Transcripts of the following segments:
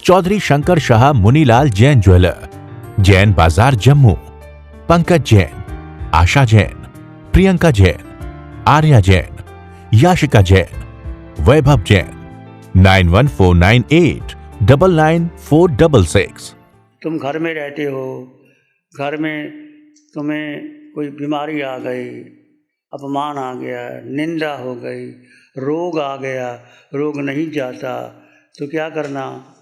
Chaudhary Shankar Shah Munilal Jain jeweller, Jain Bazaar Jammu. Pankaj Jain, आशा जैन, प्रियंका जैन, आर्या जैन, याशिका जैन, वैभव जैन। 9149899466। तुम घर में रहते हो, घर में तुम्हें कोई बीमारी आ गई, अपमान आ गया, निंदा हो गई, रोग आ गया, रोग नहीं जाता, तो क्या करना?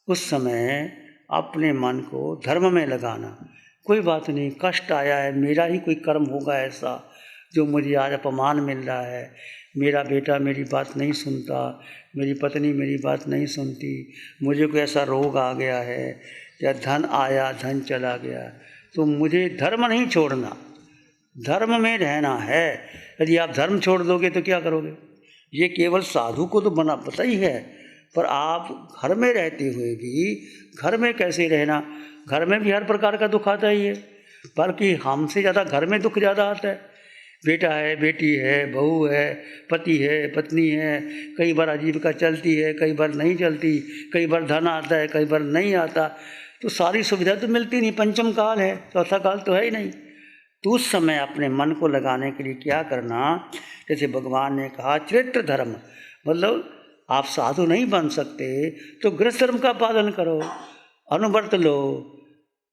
उस समय अपने मन को धर्म में लगाना। कोई बात नहीं, कष्ट आया है, मेरा ही कोई कर्म होगा ऐसा जो मुझे आज अपमान मिल रहा है। मेरा बेटा मेरी बात नहीं सुनता, मेरी पत्नी मेरी बात नहीं सुनती, मुझे कोई ऐसा रोग आ गया है या धन आया धन चला गया, तो मुझे धर्म नहीं छोड़ना, धर्म में रहना है। यदि आप धर्म छोड़ दोगे तो क्या करोगे? ये केवल साधु को तो बना पता ही है, पर आप घर में रहते हुए भी घर में कैसे रहना? घर में भी हर प्रकार का दुख आता ही है, बल्कि हमसे ज़्यादा घर में दुख ज़्यादा आता है। बेटा है, बेटी है, बहू है, पति है, पत्नी है, कई बार आजीविका चलती है, कई बार नहीं चलती, कई बार धन आता है, कई बार नहीं आता, तो सारी सुविधा तो मिलती नहीं। पंचम काल है, चौथा काल तो है ही नहीं। तो उस समय अपने मन को लगाने के लिए क्या करना? जैसे भगवान ने कहा चरित्र धर्म, मतलब आप साधु नहीं बन सकते तो गृहस्थ धर्म का पालन करो, अनुव्रत लो,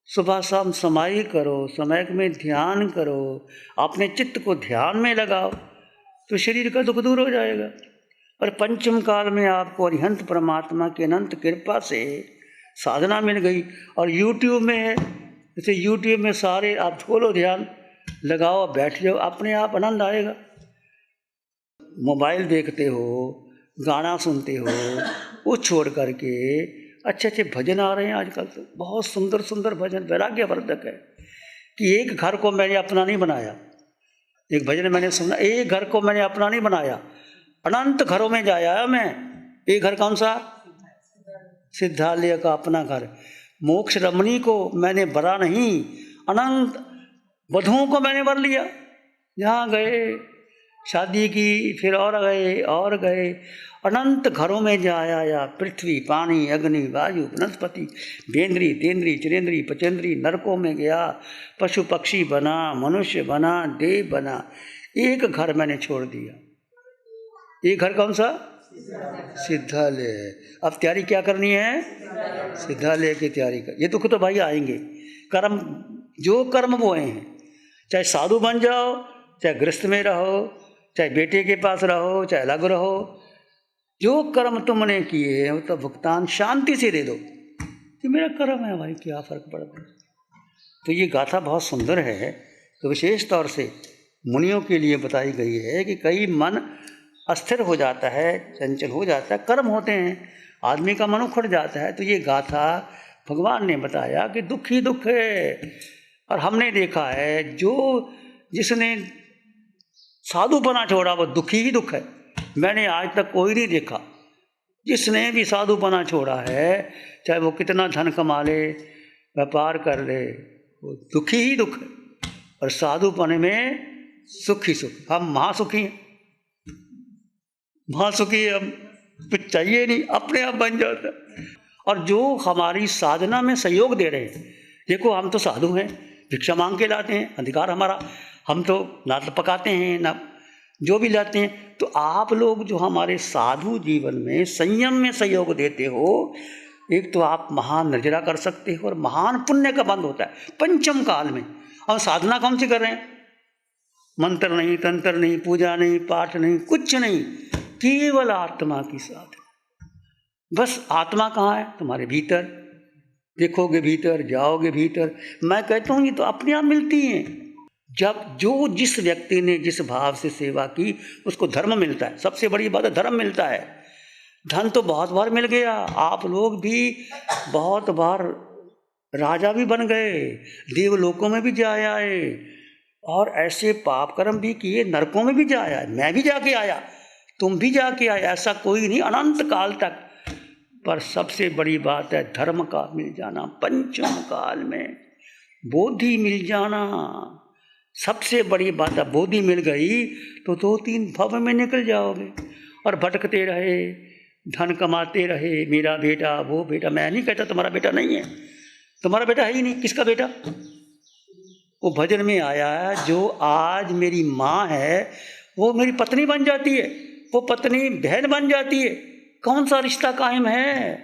सुबह शाम समाई करो, समय में ध्यान करो, अपने चित्त को ध्यान में लगाओ, तो शरीर का दुख दूर हो जाएगा। और पंचम काल में आपको अरिहंत परमात्मा की अनंत कृपा से साधना मिल गई। और यूट्यूब में है, जैसे यूट्यूब में सारे आप खोलो, ध्यान लगाओ, बैठ जाओ, अपने आप आनंद आएगा। मोबाइल देखते हो, गाना सुनते हो, वो छोड़ करके अच्छे अच्छे भजन आ रहे हैं आजकल, तो बहुत सुंदर सुंदर भजन, वैराग्यवर्धक है। कि एक घर को मैंने अपना नहीं बनाया, एक भजन मैंने सुना, एक घर को मैंने अपना नहीं बनाया, अनंत घरों में जाया मैं। एक घर कौन सा? सिद्धालय का अपना घर। मोक्ष रमणी को मैंने बरा नहीं, अनंत वधुओं को मैंने वर लिया। जहाँ गए शादी की, फिर और गए, अनंत घरों में जाया या पृथ्वी, पानी, अग्नि, वायु, वनस्पति, वेंद्री, तेंद्री, चिरेंद्री, पचेंद्री, नरकों में गया, पशु पक्षी बना, मनुष्य बना, देव बना, एक घर मैंने छोड़ दिया। एक घर कौन सा? सिद्धालय। अब तैयारी क्या करनी है? सिद्धालय की तैयारी कर। ये दुख तो भाई आएंगे, कर्म जो कर्म बोए हैं, चाहे साधु बन जाओ, चाहे गृहस्थ में रहो, चाहे बेटे के पास रहो, चाहे अलग रहो, जो कर्म तुमने किए वो तो भुगतान शांति से दे दो कि मेरा कर्म है भाई, क्या फर्क पड़ता है। तो ये गाथा बहुत सुंदर है, तो विशेष तौर से मुनियों के लिए बताई गई है कि कई मन अस्थिर हो जाता है, चंचल हो जाता है, कर्म होते हैं, आदमी का मन उखड़ जाता है। तो ये गाथा भगवान ने बताया कि दुख ही दुख है। और हमने देखा है जो जिसने साधुपना छोड़ा वो दुखी ही दुख है। मैंने आज तक कोई नहीं देखा जिसने भी साधुपना छोड़ा है, चाहे वो कितना धन कमा ले, व्यापार कर ले, वो दुखी ही दुख है। और साधुपने में सुख ही सुख। हम महासुखी हैं, महासुखी हम, कुछ चाहिए नहीं, अपने आप बन जाता है। और जो हमारी साधना में सहयोग दे रहे हैं, देखो हम तो साधु हैं, भिक्षा मांग के लाते हैं, अधिकार हमारा, हम तो ना तो पकाते हैं ना जो भी लाते हैं। तो आप लोग जो हमारे साधु जीवन में संयम में सहयोग देते हो, एक तो आप महान निर्जरा कर सकते हो और महान पुण्य का बंद होता है पंचम काल में। हम साधना कौन सी कर रहे हैं? मंत्र नहीं, तंत्र नहीं, पूजा नहीं, पाठ नहीं, कुछ नहीं, केवल आत्मा की साधना। बस आत्मा कहाँ है? तुम्हारे भीतर। देखोगे भीतर, जाओगे भीतर। मैं कहता हूँ ये तो अपने आप मिलती हैं। जब जो जिस व्यक्ति ने जिस भाव से सेवा की उसको धर्म मिलता है। सबसे बड़ी बात है धर्म मिलता है। धन तो बहुत बार मिल गया, आप लोग भी बहुत बार राजा भी बन गए, देवलोकों में भी जा आए, और ऐसे पाप कर्म भी किए, नरकों में भी जा आए। मैं भी जाके आया, तुम भी जाके आए, ऐसा कोई नहीं, अनंत काल तक। पर सबसे बड़ी बात है धर्म का मिल जाना। पंचम काल में बोधि मिल जाना सबसे बड़ी बात है। बोधि मिल गई तो 2-3 भव में निकल जाओगे। और भटकते रहे, धन कमाते रहे, मेरा बेटा, वो बेटा। मैं नहीं कहता तुम्हारा बेटा नहीं है, तुम्हारा बेटा है ही नहीं। किसका बेटा? वो भजन में आया, जो आज मेरी माँ है वो मेरी पत्नी बन जाती है, वो पत्नी बहन बन जाती है। कौन सा रिश्ता कायम है?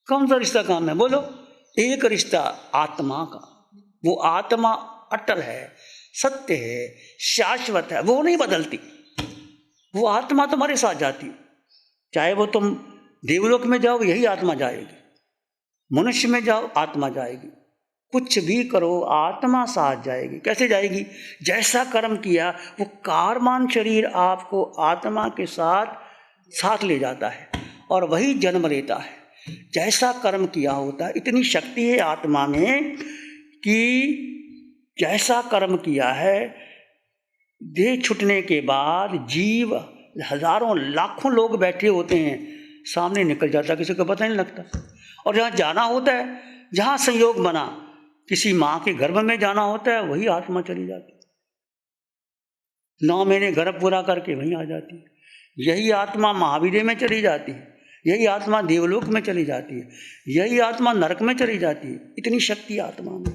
कौन सा रिश्ता कायम है? बोलो। एक रिश्ता आत्मा का, वो आत्मा अटल है, सत्य है, शाश्वत है, वो नहीं बदलती। वो आत्मा तुम्हारे साथ जाती है, चाहे वो तुम देवलोक में जाओ यही आत्मा जाएगी, मनुष्य में जाओ आत्मा जाएगी, कुछ भी करो आत्मा साथ जाएगी। कैसे जाएगी? जैसा कर्म किया वो कारमान शरीर आपको आत्मा के साथ ले जाता है और वही जन्म लेता है। जैसा कर्म किया होता है, इतनी शक्ति है आत्मा में कि जैसा कर्म किया है, देह छूटने के बाद जीव, हजारों लाखों लोग बैठे होते हैं, सामने निकल जाता, किसी को पता नहीं लगता। और जहाँ जाना होता है, जहाँ संयोग बना, किसी माँ के गर्भ में जाना होता है, वही आत्मा चली जाती है, 9 महीने गर्भ पूरा करके वहीं आ जाती है। यही आत्मा महावीर में चली जाती है, यही आत्मा देवलोक में चली जाती है, यही आत्मा नरक में चली जाती है। इतनी शक्ति आत्मा में।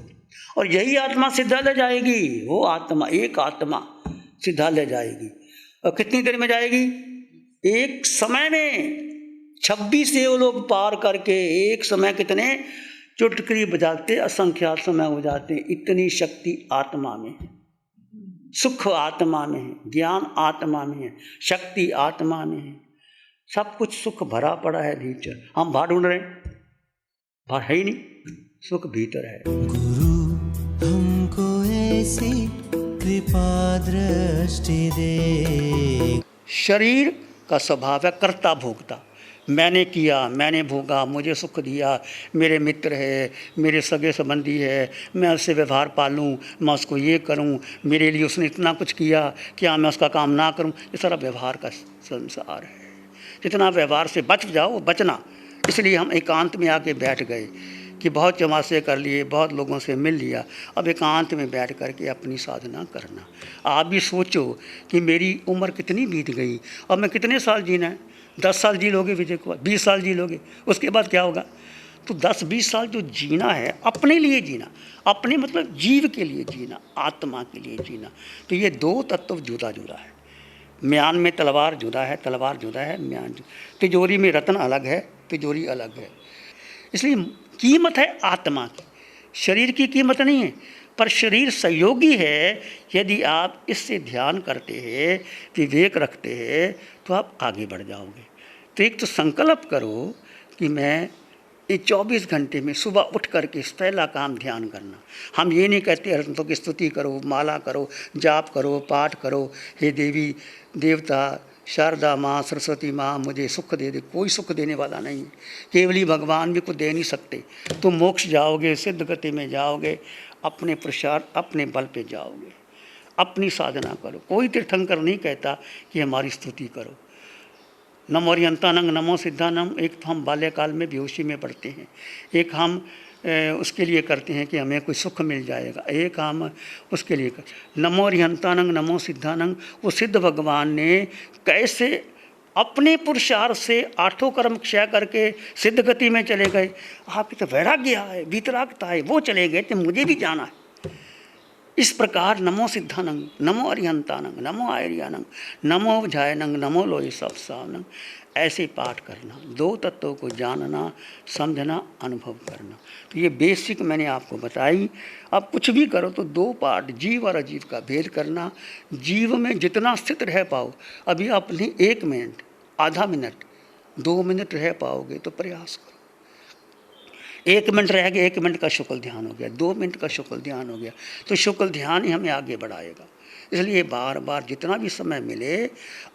और यही आत्मा सिद्धालय जाएगी, वो आत्मा, एक आत्मा सिद्धालय जाएगी। और कितनी देर में जाएगी? एक समय में 26 देवलोक पार करके, एक समय कितने चुटकी बजाते असंख्यात समय हो जाते। इतनी शक्ति आत्मा में है, सुख आत्मा में है, ज्ञान आत्मा में है, शक्ति आत्मा में है। सब कुछ सुख भरा पड़ा है भीतर। हम बाहर ढूंढ रहे हैं, बाहर है ही नहीं, सुख भीतर है। गुरु हमको ऐसी कृपा दृष्टि दे। शरीर का स्वभाव है कर्ता भोगता। मैंने किया, मैंने भोगा, मुझे सुख दिया, मेरे मित्र है, मेरे सगे संबंधी है, मैं उससे व्यवहार पालूं, मैं उसको ये करूं, मेरे लिए उसने इतना कुछ किया, क्या मैं उसका काम ना करूं? ये सारा व्यवहार का संसार है। जितना व्यवहार से बच जाओ वो बचना। इसलिए हम एकांत में आके बैठ गए कि बहुत चमासे कर लिए, बहुत लोगों से मिल लिया, अब एकांत में बैठ करके अपनी साधना करना। आप भी सोचो कि मेरी उम्र कितनी बीत गई और मैं कितने साल जीना है। 10 साल जी लोगे विजय कुमार, 20 साल जी लोगे, उसके बाद क्या होगा? तो 10-20 साल जो जीना है, अपने लिए जीना, अपने मतलब जीव के लिए जीना, आत्मा के लिए जीना। तो ये 2 तत्व जुदा जुदा है। म्यान में तलवार जुदा है, तलवार जुदा है, म्यान जुदा। तिजोरी में रत्न अलग है, तिजोरी अलग है। इसलिए कीमत है आत्मा की, शरीर की कीमत नहीं है। पर शरीर सहयोगी है। यदि आप इससे ध्यान करते हैं, विवेक रखते हैं, तो आप आगे बढ़ जाओगे। तो एक तो संकल्प करो कि मैं ये 24 घंटे में सुबह उठ करके पहला काम ध्यान करना। हम ये नहीं कहते रत्नों की स्तुति करो, माला करो, जाप करो, पाठ करो, हे देवी देवता शारदा माँ, सरस्वती माँ मुझे सुख दे दे। कोई सुख देने वाला नहीं है, केवली भगवान भी कुछ दे नहीं सकते। तुम मोक्ष जाओगे, सिद्ध गति में जाओगे, अपने प्रसार अपने बल पे जाओगे। अपनी साधना करो। कोई तीर्थंकर नहीं कहता कि हमारी स्तुति करो। नमो अरिहंतानंग, नमो सिद्धानंग, एक तो हम बाल्यकाल में बेहोशी में पढ़ते हैं, एक हम उसके लिए करते हैं कि हमें कोई सुख मिल जाएगा, एक हम उसके लिए नमो अरिहंतानंग, नमो सिद्धानंग। वो सिद्ध भगवान ने कैसे अपने पुरुषार्थ से 8 कर्म क्षय करके सिद्ध गति में चले गए। आपकी तो वैराग्य है, वीतरागता है, वो चले गए तो मुझे भी जाना है। इस प्रकार नमो सिद्धानंग, नमो अरिहंतानंग, नमो आर्यानंग, नमो जायनंग, नमो लोई सब सावनंग, ऐसे पाठ करना। 2 तत्वों को जानना, समझना, अनुभव करना। तो ये बेसिक मैंने आपको बताई। अब कुछ भी करो तो 2 पार्ट, जीव और अजीव का भेद करना। जीव में जितना स्थित रह पाओ, अभी अपनी 1 मिनट, आधा मिनट, 2 मिनट रह पाओगे तो प्रयास करो। 1 मिनट रह गया, 1 मिनट का शुक्ल ध्यान हो गया, 2 मिनट का शुक्ल ध्यान हो गया, तो शुक्ल ध्यान ही हमें आगे बढ़ाएगा। इसलिए बार बार जितना भी समय मिले,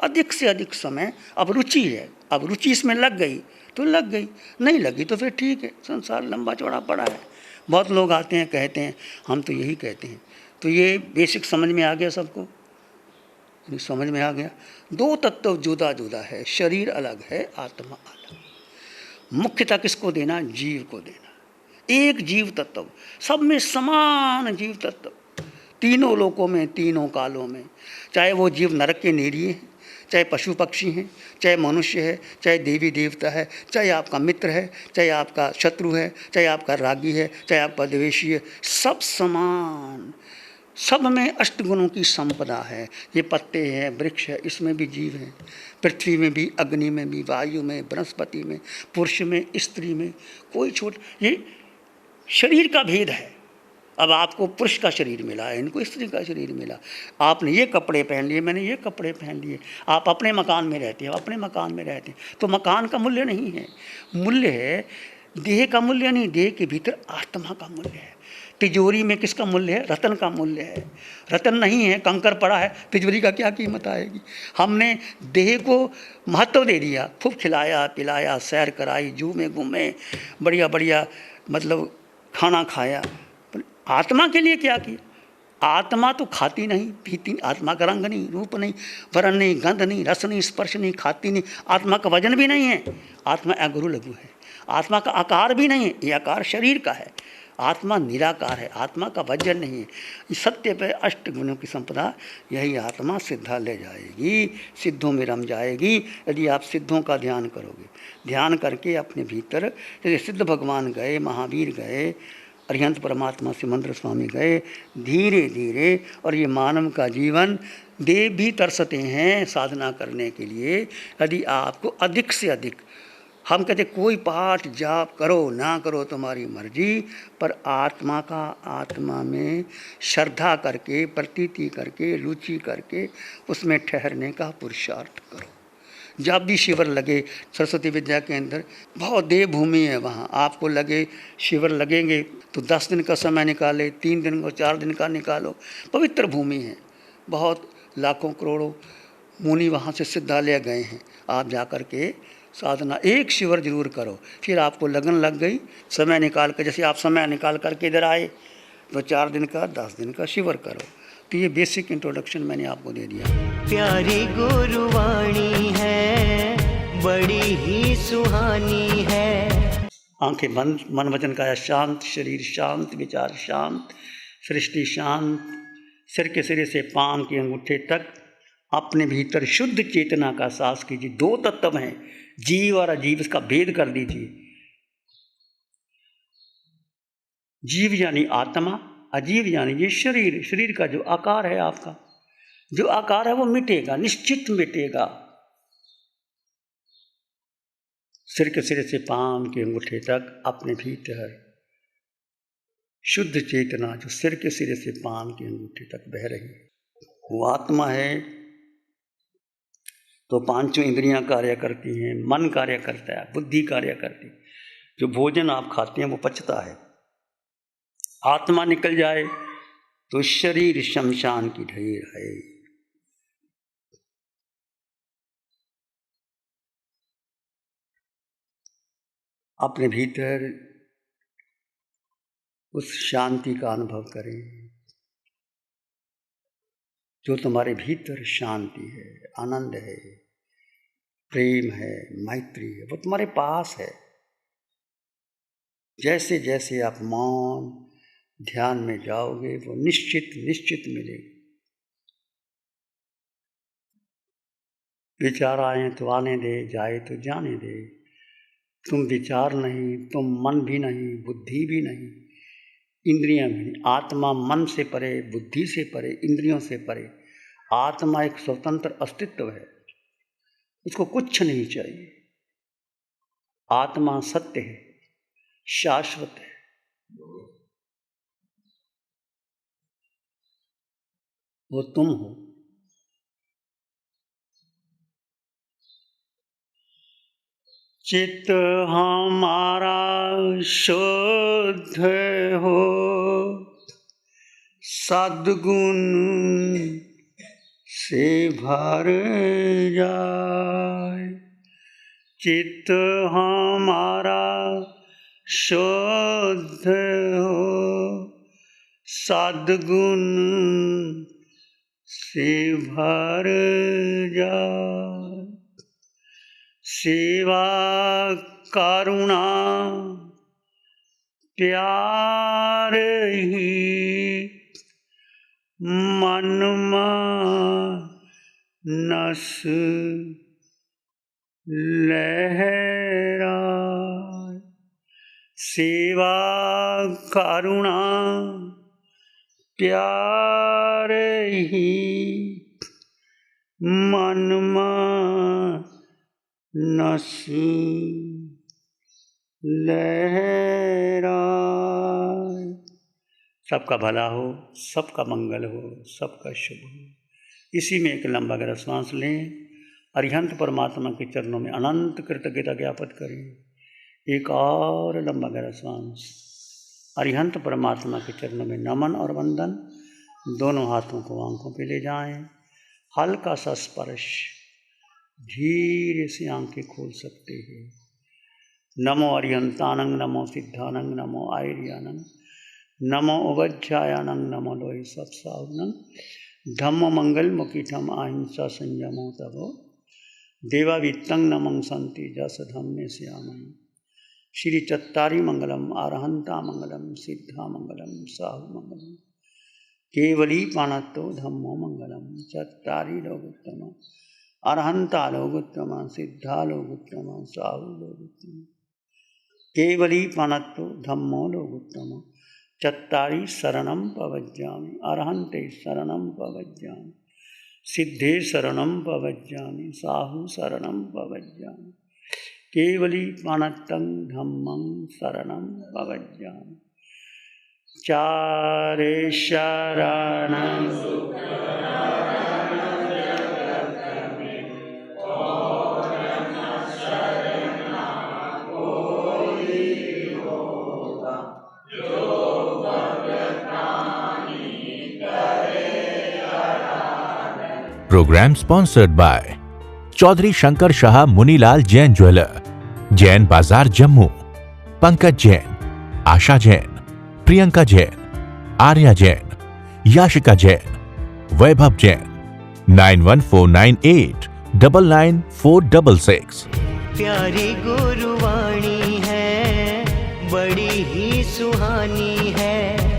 अधिक से अधिक समय। अब रुचि है, अब रुचि इसमें लग गई तो लग गई, नहीं लगी तो फिर ठीक है। संसार लंबा चौड़ा पड़ा है। बहुत लोग आते हैं, कहते हैं, हम तो यही कहते हैं। तो ये बेसिक समझ में आ गया सबको? समझ में आ गया। 2 तत्व जुदा जुदा है, शरीर अलग है, आत्मा अलग। मुख्यतः किसको देना? जीव को देना। एक जीव तत्व, सब में समान जीव तत्व। तीनों लोकों में, तीनों कालों में, चाहे वो जीव नरक के निरीह हैं, चाहे पशु पक्षी हैं, चाहे मनुष्य है, चाहे देवी देवता है, चाहे आपका मित्र है, चाहे आपका शत्रु है, चाहे आपका रागी है, चाहे आपका द्वेषी है, सब समान, सब में अष्टगुणों की संपदा है। ये पत्ते हैं, वृक्ष है, इसमें भी जीव हैं, पृथ्वी में भी, अग्नि में भी, वायु में, वनस्पति में, पुरुष में, स्त्री में, कोई छोट, ये शरीर का भेद है। अब आपको पुरुष का शरीर मिला है, इनको स्त्री का शरीर मिला, आपने ये कपड़े पहन लिए, मैंने ये कपड़े पहन लिए, आप अपने मकान में रहते हैं, अपने मकान में रहते हैं, तो मकान का मूल्य नहीं है, मूल्य है देह का मूल्य नहीं, देह के भीतर आत्मा का मूल्य है। तिजोरी में किसका मूल्य है? रतन का मूल्य है। रतन नहीं है, कंकर पड़ा है, तिजोरी का क्या कीमत आएगी? हमने देह को महत्व दे दिया, खूब खिलाया पिलाया, सैर कराई, जू में घूमे, बढ़िया बढ़िया मतलब खाना खाया, आत्मा के लिए क्या किया? आत्मा तो खाती नहीं पीती, आत्मा का रंग नहीं, रूप नहीं, वर्ण नहीं, गंध नहीं, रस नहीं, स्पर्श नहीं, खाती नहीं, आत्मा का वजन भी नहीं है, आत्मा अगुरु लघु है, आत्मा का आकार भी नहीं है, ये आकार शरीर का है, आत्मा निराकार है, आत्मा का वजन नहीं है। इस सत्य पे अष्ट गुणों की संपदा, यही आत्मा सिद्धा ले जाएगी, सिद्धों में रम जाएगी। यदि आप सिद्धों का ध्यान करोगे, ध्यान करके अपने भीतर, जैसे सिद्ध भगवान गए, महावीर गए, अरिहंत परमात्मा सिमंद्र स्वामी गए, धीरे धीरे, और ये मानव का जीवन, देव भी तरसते हैं साधना करने के लिए। यदि आपको अधिक से अधिक, हम कहते कोई पाठ जाप करो ना करो तुम्हारी मर्जी, पर आत्मा का, आत्मा में श्रद्धा करके, प्रतीति करके, रुचि करके उसमें ठहरने का पुरुषार्थ करो। जब भी शिविर लगे सरस्वती विद्या के अंदर, बहुत देवभूमि है वहाँ, आपको लगे शिविर लगेंगे तो 10 दिन का समय निकाले, 3 दिन का, 4 दिन का निकालो, पवित्र भूमि है, बहुत लाखों करोड़ों मुनि वहाँ से सिद्धालय गए हैं। आप जा कर के साधना, एक शिविर जरूर करो, फिर आपको लगन लग गई, समय निकाल कर, जैसे आप समय निकाल करके इधर आए तो 4 दिन का, 10 दिन का शिविर करो। तो ये बेसिक इंट्रोडक्शन मैंने आपको दे दिया। प्यारी गुरुवाणी है, बड़ी ही सुहानी है। आंखें बंद, मन वचन काया शांत, शरीर शांत, विचार शांत, सृष्टि शांत, सिर के सिरे से पांव के अंगूठे तक अपने भीतर शुद्ध चेतना का साहस कीजिए। 2 तत्व हैं, जीव और अजीव, इसका भेद कर दीजिए। जीव यानी आत्मा, अजीव यानी ये शरीर, शरीर का जो आकार है, आपका जो आकार है वो मिटेगा, निश्चित मिटेगा। सिर के सिरे से पांव के अंगूठे तक अपने भीतर शुद्ध चेतना जो सिर के सिरे से पांव के अंगूठे तक बह रही है, वो आत्मा है। तो 5 इंद्रियां कार्य करती हैं, मन कार्य करता है, बुद्धि कार्य करती है, जो भोजन आप खाते हैं वो पचता है। आत्मा निकल जाए तो शरीर शमशान की ढेर है। अपने भीतर उस शांति का अनुभव करें, जो तुम्हारे भीतर शांति है, आनंद है, प्रेम है, मैत्री है, वो तुम्हारे पास है। जैसे जैसे आप मौन ध्यान में जाओगे, वो निश्चित निश्चित मिलेगी। विचार आए तो आने दे, जाए तो जाने दे। तुम विचार नहीं, तुम मन भी नहीं, बुद्धि भी नहीं, इंद्रियां भी नहीं। आत्मा मन से परे, बुद्धि से परे, इंद्रियों से परे। आत्मा एक स्वतंत्र अस्तित्व है, उसको कुछ नहीं चाहिए। आत्मा सत्य है, शाश्वत है। वो तुम हो। चित्त हमारा शुद्ध हो, सद्गुण से भर जाए। चित्त हमारा शुद्ध हो, सद्गुण से भर जाए। सेवा करुणा प्यार ही मनमा नस लहरा, सेवा करुणा प्यार ही, मनमा नस लहरा। सबका भला हो, सबका मंगल हो, सबका शुभ हो। इसी में एक लंबा गहरा श्वास लें। अरिहंत परमात्मा के चरणों में अनंत कृतज्ञता ज्ञापित करें। एक और लंबा गहरा श्वास। अरिहंत परमात्मा के चरणों में नमन और वंदन। दोनों हाथों को आंखों पे ले जाएं। हल्का सा स्पर्श, धीरे से आंखें खोल सकते हैं। नमो अरिहंतानंग, नमो सिद्धानंग, नमो आयर्यानंग, नमो उवज्जायानंग, नमो लोहि सत्साहुनंग, धम्मो मंगल मुखिठम अहिंसा संयमो तभो, देवावित्तं नमं संति जस धम्मे श्यामहि। श्री चत्तारी मंगलम, अरहंता मंगलम, सिद्धा मंगलम, साहु मंगलम, केवली पाणत्तो धम्मो मंगलम। चत्तारी लोकोत्तम, अरहंता लोकोत्तम, सिद्धा लोकोत्तम, साहु लोकोत्तम, केवली पाणत्तो धम्मो लोकोत्तम। चत्तारी शरणं प्रवज्जामि, अरहंते शरणं प्रवज्जामि, सिद्धे शरणं प्रवज्जामि, साहु शरणं प्रवज्जामि, केवली पाणत्तं धम्मं शरणं प्रवज्जामि। चारे शरणं program sponsored by Chaudhary Shankar Shah Munilal Jain jeweller, Jain Bazaar Jammu, Pankaj Jain, आशा जैन, प्रियंका जैन, आर्या जैन, याशिका जैन, वैभव जैन। 9149899466। प्यारी गुरुवाणी है, बड़ी ही सुहानी है।